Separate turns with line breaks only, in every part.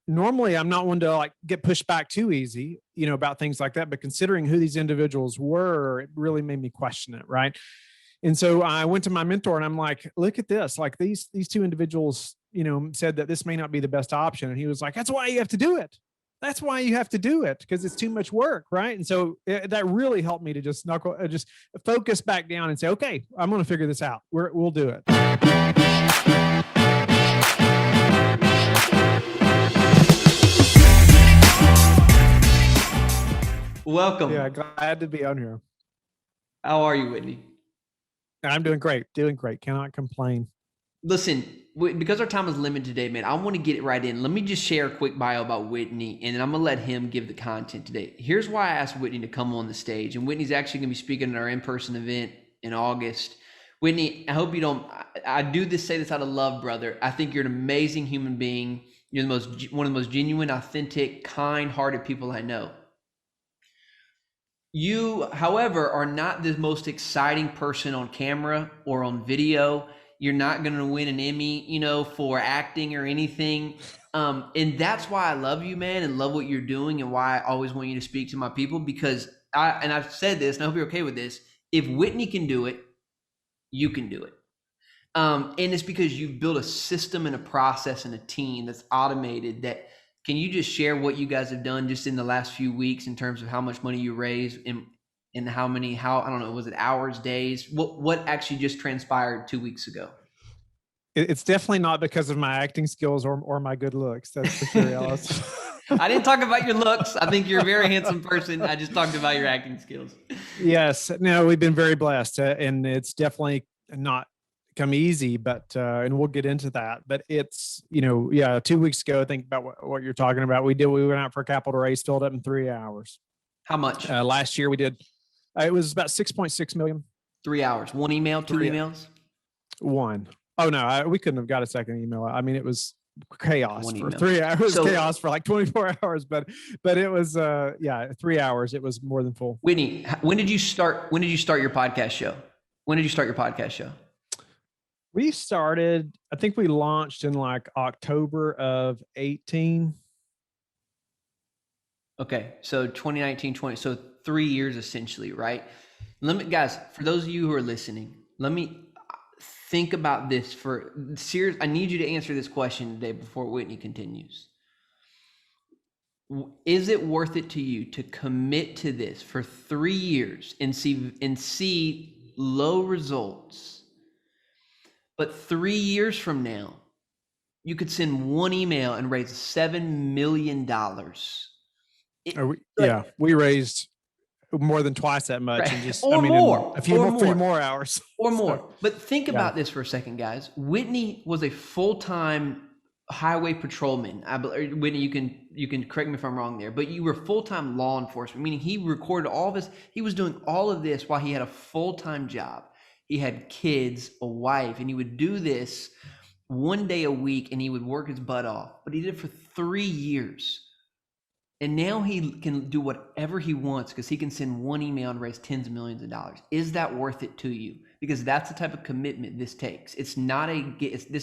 normally I'm not one to like get pushed back too easy, about things like that. But considering who these individuals were, it really made me question it. Right. And so I went to my mentor and I'm like, look at this. Like these two individuals, said that this may not be the best option. And he was like, that's why you have to do it. That's why you have to do it, because it's too much work. Right. And so that really helped me to just focus back down and say, okay, I'm going to figure this out. We'll do it.
Welcome.
Yeah, glad to be on here.
How are you, Whitney?
I'm doing great. Cannot complain.
Listen, because our time is limited today, man, I want to get it right in. Let me just share a quick bio about Whitney, and then I'm going to let him give the content today. Here's why I asked Whitney to come on the stage, and Whitney's actually going to be speaking at our in-person event in August. Whitney, I hope you don't, I do say this out of love, brother. I think you're an amazing human being. You're one of the most genuine, authentic, kind-hearted people I know. You, however, are not the most exciting person on camera or on video. You're not going to win an Emmy, for acting or anything. And that's why I love you, man, and love what you're doing, and why I always want you to speak to my people, because I've said this, and I hope you're okay with this. If Whitney can do it, you can do it. And it's because you've built a system and a process and a team that's automated. Can you just share what you guys have done just in the last few weeks in terms of how much money you raised and how I don't know, was it hours, days? What actually just transpired 2 weeks ago?
It's definitely not because of my acting skills or my good looks. That's for sure, Alice.
I didn't talk about your looks. I think you're a very handsome person. I just talked about your acting skills.
Yes. No, we've been very blessed, and it's definitely not come easy, but and we'll get into that. But it's 2 weeks ago, think about what you're talking about. We went out for a capital raise, filled up in 3 hours.
How much?
Last year we did. It was about 6.6 million.
3 hours. One email, two emails.
One. Oh no, we couldn't have got a second email. I mean, it was chaos for 3 hours.
So,
chaos for like 24 hours, but it was 3 hours. It was more than full.
Whitney, when did you start your podcast show? When did you start your podcast show?
We started, I think we launched in like October of 18.
Okay. So 2019, so 3 years essentially, right? Guys, for those of you who are listening, let me think about this I need you to answer this question today before Whitney continues. Is it worth it to you to commit to this for 3 years and see low results? But 3 years from now, you could send one email and raise $7 million.
We raised more than twice that much, right? And
more.
3 more hours
or more. But think about this for a second, guys. Whitney was a full-time highway patrolman. Whitney, you can correct me if I'm wrong there, but you were full-time law enforcement, meaning he recorded all of this. He was doing all of this while he had a full-time job. He had kids, a wife, and he would do this one day a week, and he would work his butt off. But he did it for 3 years. And now he can do whatever he wants because he can send one email and raise tens of millions of dollars. Is that worth it to you? Because that's the type of commitment this takes. This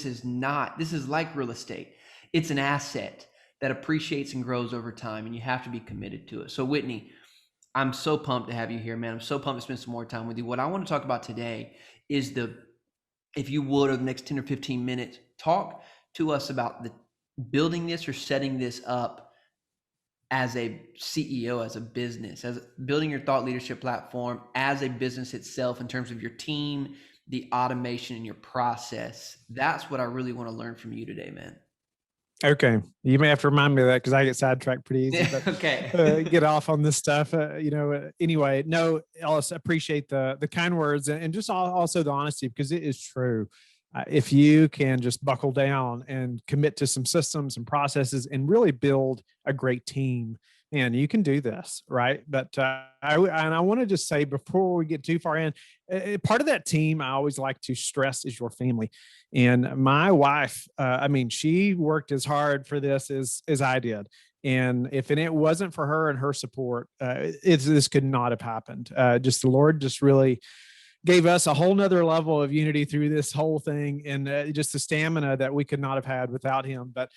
is like real estate. It's an asset that appreciates and grows over time, and you have to be committed to it. So Whitney, I'm so pumped to have you here, man. I'm so pumped to spend some more time with you. What I want to talk about today is if you would, over the next 10 or 15 minutes, talk to us about building this or setting this up as a CEO, as a business, as building your thought leadership platform, as a business itself in terms of your team, the automation in your process. That's what I really want to learn from you today, man.
Okay. You may have to remind me of that because I get sidetracked pretty easy. But,
okay.
Get off on this stuff. Anyway, no, Ellis, appreciate the kind words and just also the honesty, because it is true. If you can just buckle down and commit to some systems and processes and really build a great team, and you can do this, right? But I want to just say before we get too far in, part of that team I always like to stress is your family. And my wife, she worked as hard for this as I did. And if it wasn't for her and her support, this could not have happened. Just the Lord just really gave us a whole nother level of unity through this whole thing, and just the stamina that we could not have had without him, but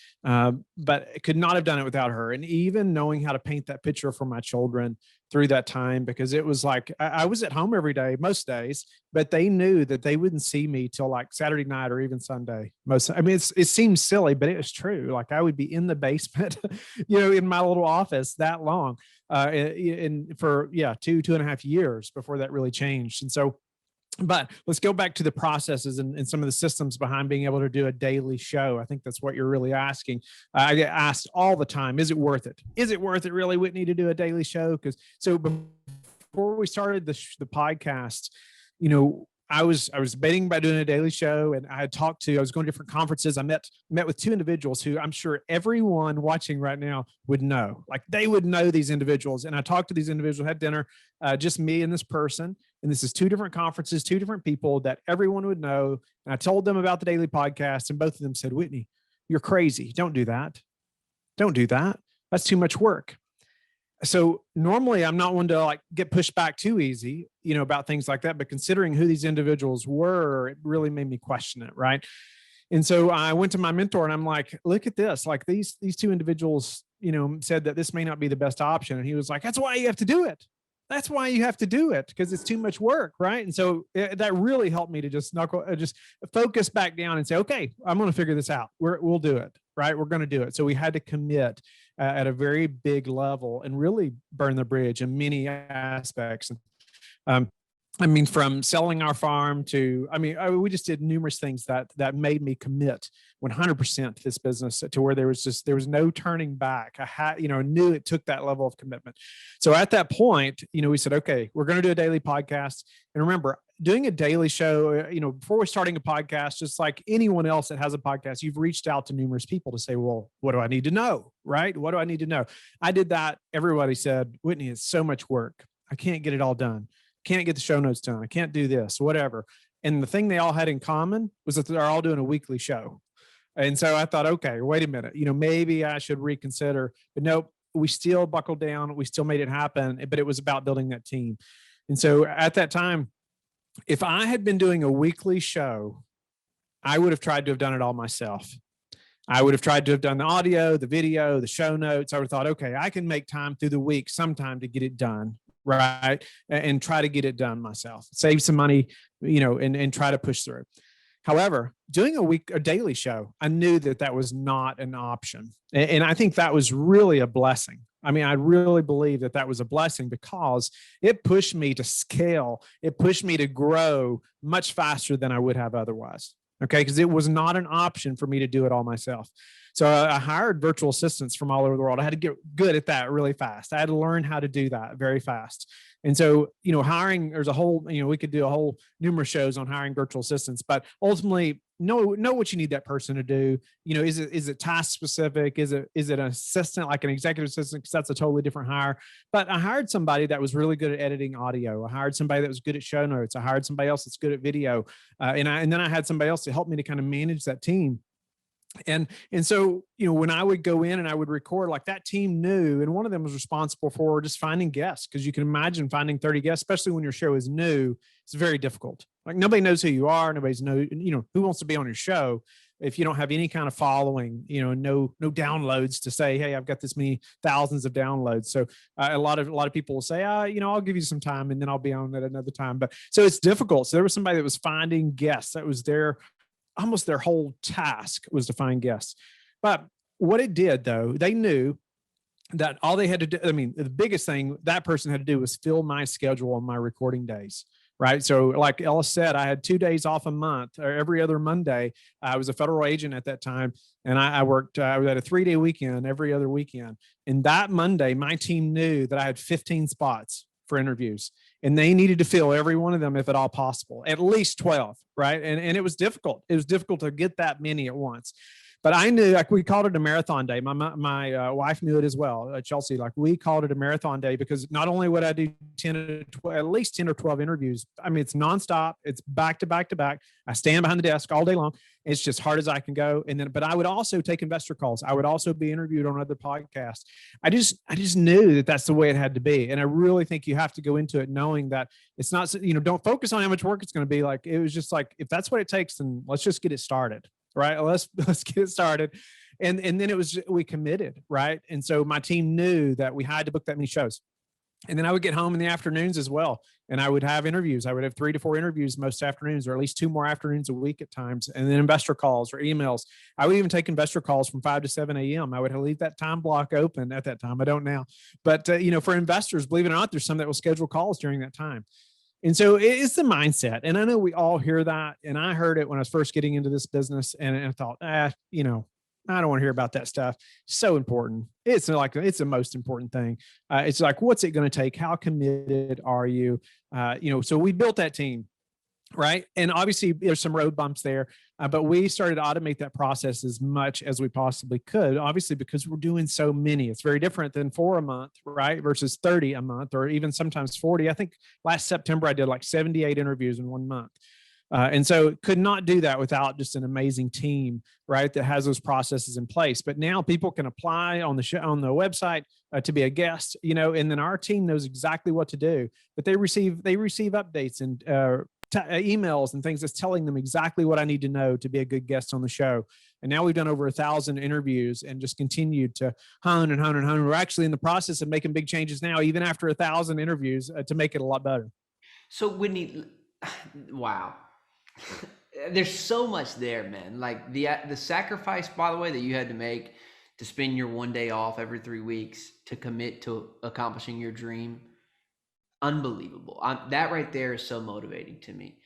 could not have done it without her. And even knowing how to paint that picture for my children through that time, because it was like I was at home every day, most days, but they knew that they wouldn't see me till like Saturday night or even Sunday. I mean, it seems silly, but it was true. Like I would be in the basement, in my little office that long, for 2.5 years before that really changed. And so, but let's go back to the processes and some of the systems behind being able to do a daily show. I think that's what you're really asking. I get asked all the time, is it worth it? Is it worth it really, Whitney, to do a daily show? So before we started the podcast, I was debating about doing a daily show, and I was going to different conferences. I met with two individuals who I'm sure everyone watching right now would know. Like they would know these individuals. And I talked to these individuals, had dinner, just me and this person. And this is two different conferences, two different people that everyone would know. And I told them about the daily podcast, and both of them said, Whitney, you're crazy. Don't do that. Don't do that. That's too much work. So normally I'm not one to like get pushed back too easy, about things like that. But considering who these individuals were, it really made me question it. Right. And so I went to my mentor and I'm like, look at this. Like these two individuals, said that this may not be the best option. And he was like, that's why you have to do it. That's why you have to do it, because it's too much work. Right. And so that really helped me to just focus back down and say, okay, I'm going to figure this out. We'll do it. Right. We're going to do it. So we had to commit at a very big level and really burn the bridge in many aspects. From selling our farm to, we just did numerous things that made me commit 100% to this business, to where there was no turning back. I knew it took that level of commitment. So at that point, we said, okay, we're going to do a daily podcast. And remember, doing a daily show, before we're starting a podcast, just like anyone else that has a podcast, you've reached out to numerous people to say, well, what do I need to know? Right? What do I need to know? I did that. Everybody said, Whitney, it's so much work. I can't get it all done. Can't get the show notes done. I can't do this, whatever. And the thing they all had in common was that they're all doing a weekly show. And so I thought, okay, wait a minute, maybe I should reconsider. But nope, we still buckled down. We still made it happen. But it was about building that team. And so at that time, if I had been doing a weekly show, I would have tried to have done it all myself. I would have tried to have done the audio, the video, the show notes. I would have thought, okay, I can make time through the week sometime to get it done. Right. And try to get it done myself, save some money, and try to push through. However, doing a daily show, I knew that was not an option. And I think that was really a blessing. I really believe that was a blessing, because it pushed me to scale. It pushed me to grow much faster than I would have otherwise. Okay. Because it was not an option for me to do it all myself. So I hired virtual assistants from all over the world. I had to get good at that really fast. I had to learn how to do that very fast. And so, hiring, there's a whole, we could do a whole numerous shows on hiring virtual assistants, but ultimately know what you need that person to do. Is it task specific? Is it an assistant, like an executive assistant? Because that's a totally different hire. But I hired somebody that was really good at editing audio. I hired somebody that was good at show notes. I hired somebody else that's good at video. And then I had somebody else to help me to kind of manage that team. And so, when I would go in and I would record, like that team knew, and one of them was responsible for just finding guests. Because you can imagine finding 30 guests, especially when your show is new, it's very difficult. Like nobody knows who you are. Nobody's who wants to be on your show if you don't have any kind of following, no downloads to say, hey, I've got this many thousands of downloads. So a lot of people will say, I'll give you some time and then I'll be on at another time. But so it's difficult. So there was somebody that was finding guests. That was almost their whole task was to find guests. But what it did, though, they knew that all they had to do, the biggest thing that person had to do was fill my schedule on my recording days. Right. So like Ellis said, I had 2 days off a month, or every other Monday. I was a federal agent at that time. And I worked, I was at a 3-day weekend every other weekend. And that Monday, my team knew that I had 15 spots for interviews, and they needed to fill every one of them, if at all possible, at least 12. Right. And it was difficult. It was difficult to get that many at once. But I knew, like, we called it a marathon day. My wife knew it as well, Chelsea. Like, we called it a marathon day because not only would I do at least 10 or 12 interviews. I mean, it's nonstop. It's back to back to back. I stand behind the desk all day long. It's just hard as I can go. And then, but I would also take investor calls. I would also be interviewed on other podcasts. I just knew that that's the way it had to be. And I really think you have to go into it knowing that it's not, don't focus on how much work it's going to be. Like, it was just like, if that's what it takes, then let's just get it started. Right. Let's get it started. And then we committed. Right. And so my team knew that we had to book that many shows. And then I would get home in the afternoons as well. And I would have interviews. I would have 3 to 4 interviews most afternoons, or at least 2 more afternoons a week at times. And then investor calls or emails. I would even take investor calls from 5 to 7 a.m. I would leave that time block open at that time. I don't now. But, for investors, believe it or not, there's some that will schedule calls during that time. And so it's the mindset. And I know we all hear that. And I heard it when I was first getting into this business. And I thought, I don't want to hear about that stuff. So important. It's the most important thing. It's like, what's it going to take? How committed are you? So we built that team. Right. And obviously there's some road bumps there, but we started to automate that process as much as we possibly could, obviously, because we're doing so many. It's very different than 4 a month, right? Versus 30 a month, or even sometimes 40. I think last September I did like 78 interviews in 1 month. And so could not do that without just an amazing team, right, that has those processes in place. But now people can apply on the show, on the website to be a guest, and then our team knows exactly what to do. But they receive updates and emails and things that's telling them exactly what I need to know to be a good guest on the show. And now we've done over 1,000 interviews and just continued to hone and hone and hone. We're actually in the process of making big changes now, even after 1,000 interviews, to make it a lot better.
So Whitney, wow. There's so much there, man. Like the sacrifice, by the way, that you had to make to spend your 1 day off every 3 weeks to commit to accomplishing your dream. Unbelievable. That right there is so motivating to me.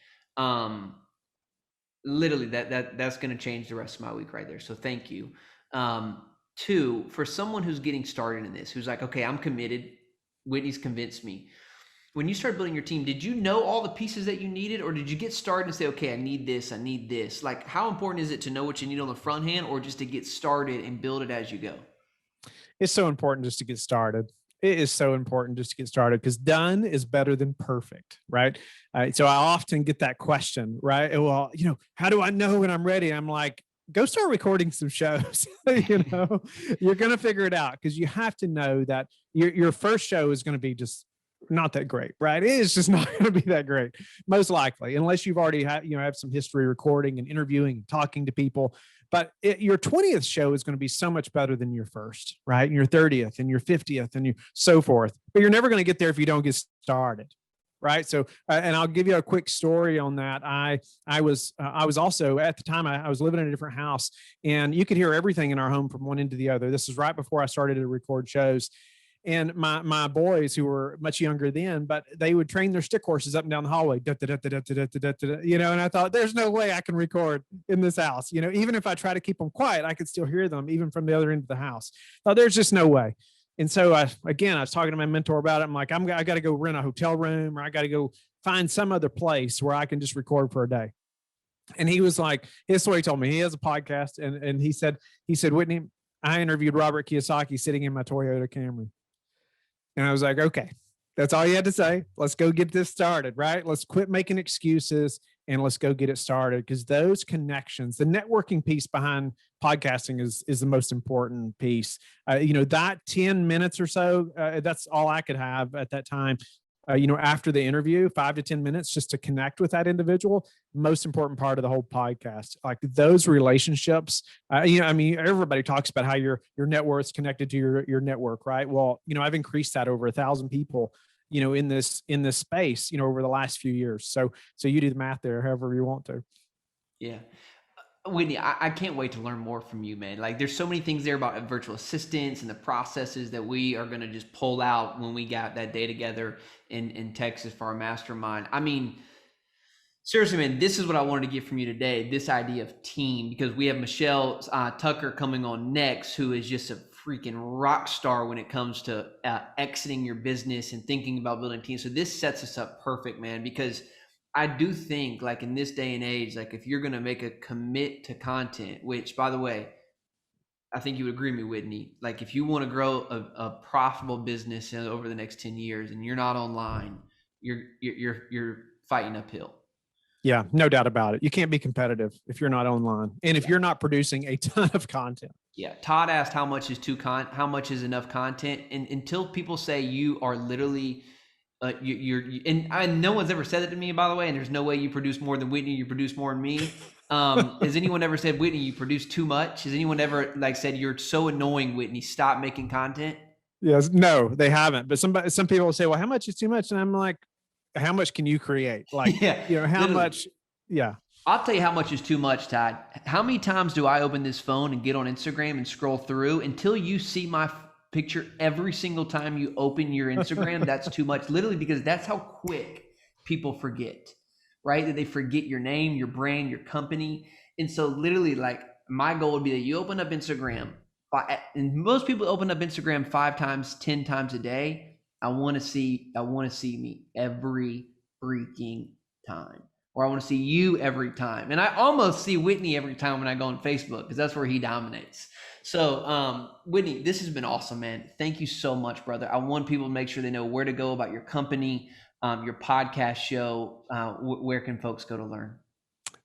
Literally that's going to change the rest of my week right there. So thank you. 2, for someone who's getting started in this, who's like, okay, I'm committed. Whitney's convinced me. When you started building your team, did you know all the pieces that you needed, or did you get started and say, okay, I need this? Like, how important is it to know what you need on the front end, or just to get started and build it as you go?
It's so important just to get started. It is so important just to get started, because done is better than perfect, right? So I often get that question, right? Well, how do I know when I'm ready? I'm like, go start recording some shows. You're going to figure it out, because you have to know that your first show is going to be just not that great, right? It is just not going to be that great, most likely, unless you've already have some history recording and interviewing and talking to people. But your 20th show is going to be so much better than your first, right? And your 30th and your 50th and so forth. But you're never going to get there if you don't get started, right? So, and I'll give you a quick story on that. I was also, at the time, I was living in a different house, and you could hear everything in our home from one end to the other. This is right before I started to record shows. And my boys, who were much younger then, but they would train their stick horses up and down the hallway, and I thought, there's no way I can record in this house. Even if I try to keep them quiet, I could still hear them even from the other end of the house. Thought, there's just no way. And so I was talking to my mentor about it. I'm like, I got to go rent a hotel room, or I got to go find some other place where I can just record for a day. And he was like, here's what he told me. He has a podcast. And he said, Whitney, I interviewed Robert Kiyosaki sitting in my Toyota Camry. And I was like, okay, that's all you had to say. Let's go get this started, right? Let's quit making excuses and let's go get it started. Because those connections, the networking piece behind podcasting is the most important piece. That 10 minutes or so, that's all I could have at that time. After the interview, 5 to 10 minutes just to connect with that individual, most important part of the whole podcast. Like those relationships, everybody talks about how your net worth's connected to your network, right? Well, I've increased that over 1,000 people, in this space, over the last few years. So you do the math there, however you want to.
Yeah. Whitney, I can't wait to learn more from you, man. Like there's so many things there about virtual assistants and the processes that we are going to just pull out when we got that day together in Texas for our mastermind. I mean, seriously, man, this is what I wanted to get from you today, this idea of team, because we have Michelle Tucker coming on next, who is just a freaking rock star when it comes to exiting your business and thinking about building teams. So this sets us up perfect, man, because I do think, like in this day and age, like if you're going to make a commit to content, which by the way, I think you would agree with me, Whitney. Like if you want to grow a profitable business over the next 10 years and you're not online, you're fighting uphill.
Yeah, no doubt about it. You can't be competitive if you're not online and if you're not producing a ton of content.
Yeah. Todd asked how much is enough content? And until people say you are literally and no one's ever said it to me, by the way, and there's no way you produce more than Whitney, you produce more than me. Has anyone ever said, Whitney, you produce too much? Has anyone ever like said, you're so annoying, Whitney, stop making content?
Yes, no, they haven't. But some people will say, well, how much is too much? And I'm like, how much can you create? Like,
Yeah,
how
literally.
much? Yeah.
I'll tell you how much is too much, Todd. How many times do I open this phone and get on Instagram and scroll through until you see my picture every single time you open your Instagram? That's too much, literally, because that's how quick people forget, right? That they forget your name, your brand, your company. And so literally, like, my goal would be that you open up Instagram, and most people open up Instagram 5 times, 10 times a day. I want to see me every freaking time. Or I want to see you every time. And I almost see Whitney every time when I go on Facebook because that's where he dominates. So, Whitney, this has been awesome, man. Thank you so much, brother. I want people to make sure they know where to go about your company, your podcast show. Where can folks go to learn?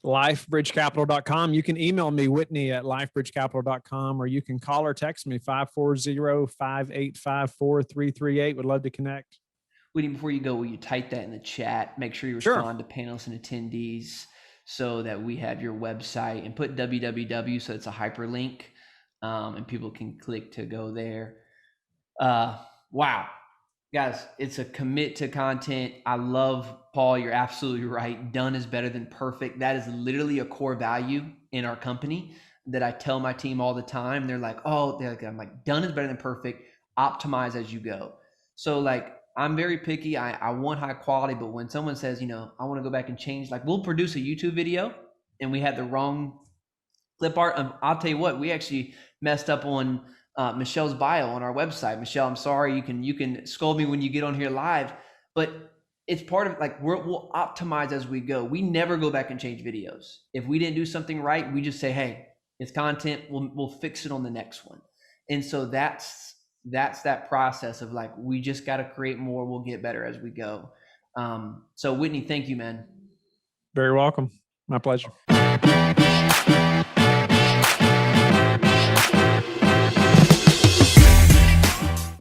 Lifebridgecapital.com. You can email me, Whitney, at lifebridgecapital.com, or you can call or text me, 540-585-4338. Would love to connect.
Whitney, before you go, will you type that in the chat? Make sure you respond to panelists and attendees so that we have your website, and put www so it's a hyperlink and people can click to go there. Wow. Guys, it's a commit to content. I love, Paul, you're absolutely right. Done is better than perfect. That is literally a core value in our company that I tell my team all the time. They're like, I'm like, done is better than perfect. Optimize as you go. So like, I'm very picky. I want high quality, but when someone says, I want to go back and change, like we'll produce a YouTube video and we had the wrong clip art. I'll tell you what, we actually messed up on Michelle's bio on our website. Michelle, I'm sorry. You can scold me when you get on here live, but it's part of like, we'll optimize as we go. We never go back and change videos. If we didn't do something right, we just say, hey, it's content. We'll fix it on the next one. And so that's that process of like, we just got to create more. We'll get better as we go. So Whitney, thank you, man.
Very welcome. My pleasure.